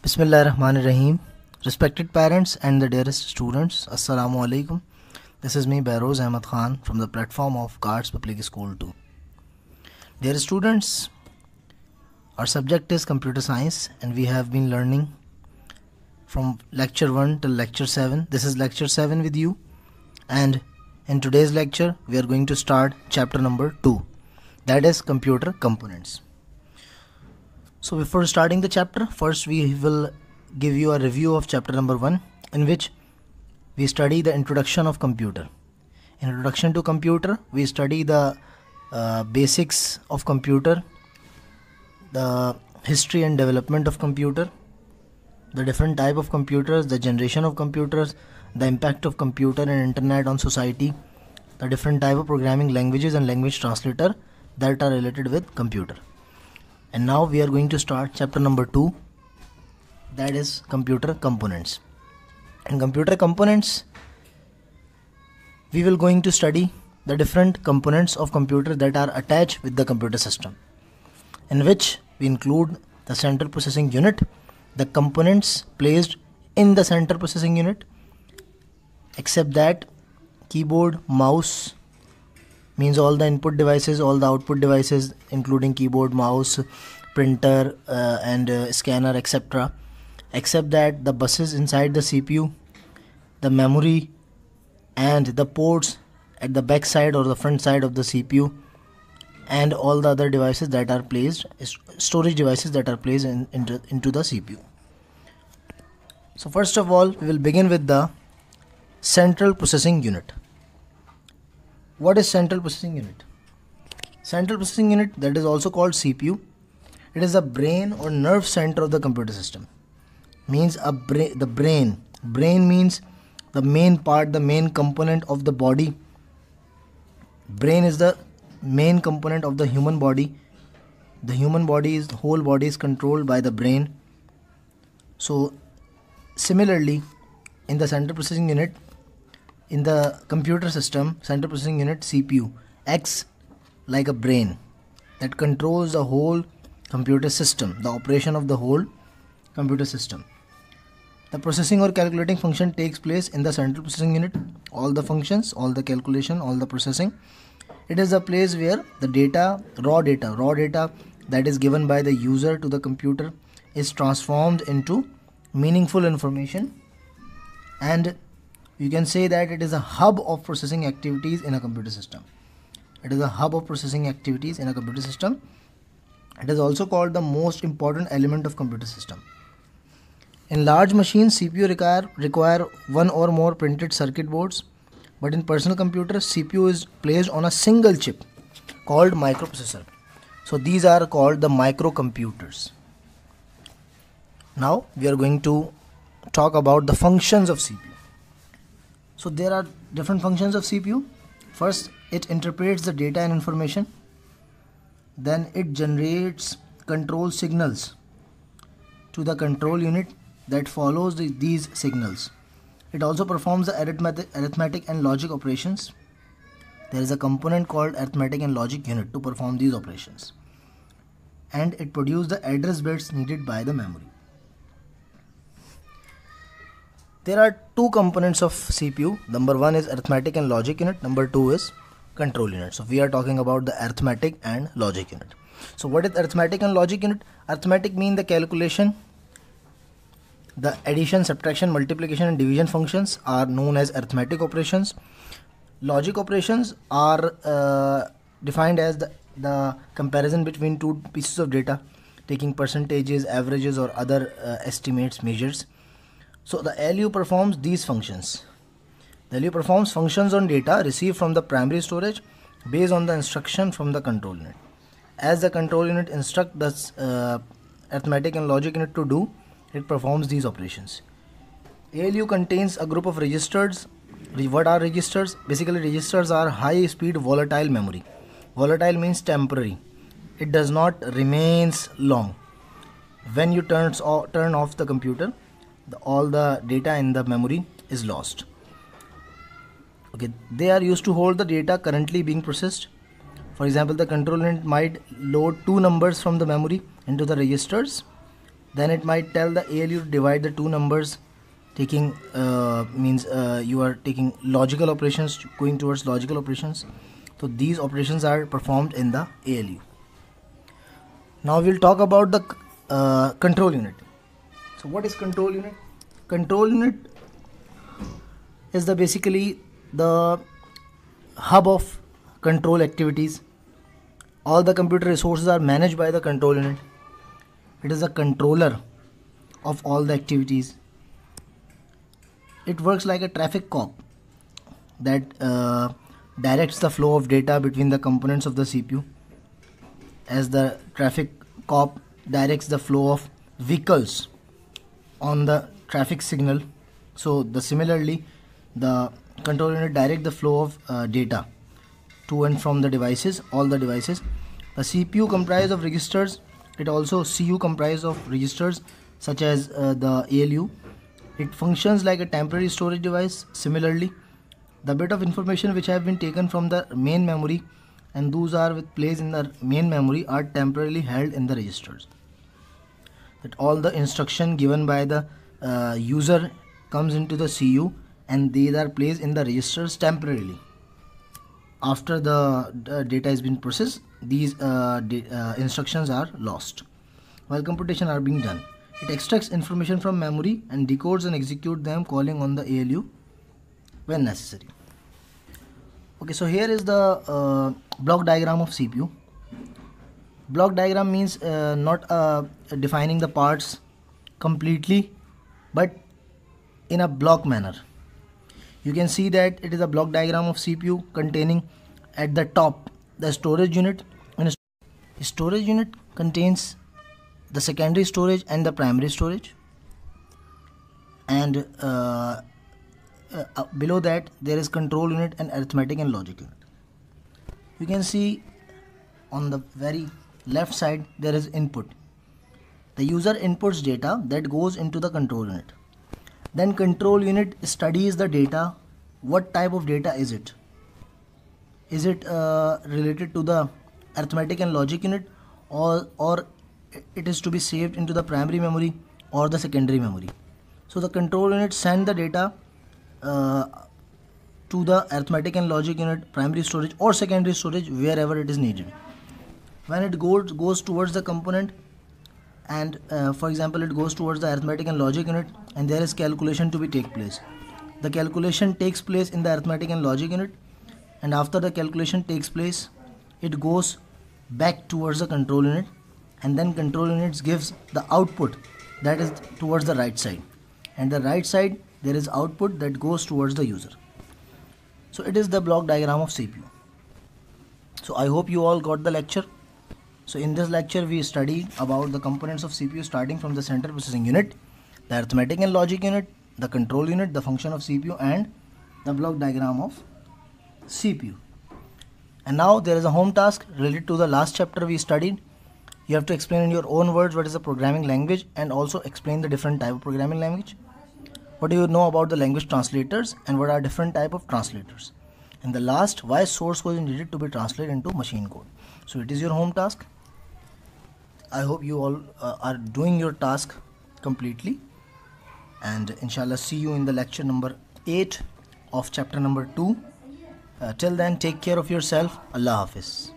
Bismillahirrahmanirrahim. Respected parents and the dearest students, Assalamu alaikum. This is me, Behroz Ahmad Khan, from the platform of Cards Public School 2. Dear students, our subject is computer science and we have been learning from lecture 1 till lecture 7. This is lecture 7 with you, and in today's lecture we are going to start chapter number 2, that is computer components. So before starting the chapter, first we will give you a review of chapter number 1, in which we study the introduction of computer. In introduction to computer, we study the basics of computer, the history and development of computer, the different type of computers, the generation of computers, the impact of computer and internet on society, the different type of programming languages and language translator that are related with computer. And now we are going to start chapter number 2, that is computer components. In computer components, we will going to study the different components of computer that are attached with the computer system, in which we include the central processing unit, the components placed in the central processing unit, except that keyboard, mouse, means all the input devices, all the output devices including keyboard, mouse, printer and scanner, etc. Except that the buses inside the CPU, the memory and the ports at the back side or the front side of the CPU, and all the other devices that are placed, storage devices that are placed into the CPU. So first of all, we will begin with the central processing unit. What is central processing unit? Central processing unit, that is also called CPU. It is the brain or nerve center of the computer system. Means the brain. Brain means the main part, the main component of the body. Brain is the main component of the human body. The human body is, the whole body is controlled by the brain. So similarly, in the central processing unit, in the computer system, central processing unit CPU acts like a brain that controls the whole computer system, the operation of the whole computer system. The processing or calculating function takes place in the central processing unit. All the functions, all the calculation, all the processing. It is a place where the data, raw data that is given by the user to the computer is transformed into meaningful information, and you can say that it is a hub of processing activities in a computer system. It is a hub of processing activities in a computer system. It is also called the most important element of computer system. In large machines, CPU require one or more printed circuit boards, but in personal computers, CPU is placed on a single chip called microprocessor. So these are called the microcomputers. Now we are going to talk about the functions of CPU. So there are different functions of CPU. First, it interprets the data and information. Then it generates control signals to the control unit that follows these signals. It also performs the arithmetic and logic operations. There is a component called arithmetic and logic unit to perform these operations. And it produces the address bits needed by the memory. There are two components of CPU. Number one is arithmetic and logic unit. Number two is control unit. So we are talking about the arithmetic and logic unit. So what is arithmetic and logic unit? Arithmetic means the calculation. The addition, subtraction, multiplication and division functions are known as arithmetic operations. Logic operations are defined as the comparison between two pieces of data, taking percentages, averages or other estimates, measures. So the ALU performs these functions. The ALU performs functions on data received from the primary storage based on the instruction from the control unit. As the control unit instructs the arithmetic and logic unit to do, it performs these operations. ALU contains a group of registers. What are registers? Basically, registers are high speed volatile memory. Volatile means temporary. It does not remains long. When you turn off the computer, all the data in the memory is lost. Okay, they are used to hold the data currently being processed. For example, the control unit might load two numbers from the memory into the registers Then it might tell the ALU to divide the two numbers, taking means you are taking logical operations, going towards logical operations. So these operations are performed in the ALU. Now we'll talk about the control unit. So what is control unit? Control unit is basically the hub of control activities. All the computer resources are managed by the control unit. It is a controller of all the activities. It works like a traffic cop that directs the flow of data between the components of the CPU, as the traffic cop directs the flow of vehicles on the traffic signal. So similarly the control unit direct the flow of data to and from the devices, all the devices. The CPU comprised of registers. It also CU comprised of registers such as the ALU. It functions like a temporary storage device. Similarly, the bit of information which have been taken from the main memory and those are with place in the main memory are temporarily held in the registers. That all the instruction given by the user comes into the CU and these are placed in the registers temporarily. After the data has been processed, these instructions are lost while computation are being done. It extracts information from memory and decodes and executes them, calling on the ALU when necessary. Okay, so here is the block diagram of CPU. Block diagram means not defining the parts completely, but in a block manner. You can see that it is a block diagram of CPU containing at the top the storage unit, and a storage unit contains the secondary storage and the primary storage, and below that there is control unit and arithmetic and logic unit. You can see on the very left side there is input. The user inputs data that goes into the control unit. Then control unit studies the data. What type of data is it? Is it related to the arithmetic and logic unit, or it is to be saved into the primary memory or the secondary memory? So the control unit send the data to the arithmetic and logic unit, primary storage or secondary storage, wherever it is needed. When it goes towards the component, and for example it goes towards the arithmetic and logic unit, and there is calculation to be take place. The calculation takes place in the arithmetic and logic unit, and after the calculation takes place it goes back towards the control unit, and then control unit gives the output that is towards the right side, and the right side there is output that goes towards the user. So it is the block diagram of CPU. So I hope you all got the lecture. So in this lecture we studied about the components of CPU starting from the central processing unit, the arithmetic and logic unit, the control unit, the function of CPU, and the block diagram of CPU. And now there is a home task related to the last chapter we studied. You have to explain in your own words what is a programming language, and also explain the different type of programming language. What do you know about the language translators, and what are different type of translators? And the last, why source code is needed to be translated into machine code. So it is your home task. I hope you all are doing your task completely, and inshallah see you in the lecture number 8 of chapter number 2. Till then, take care of yourself. Allah Hafiz.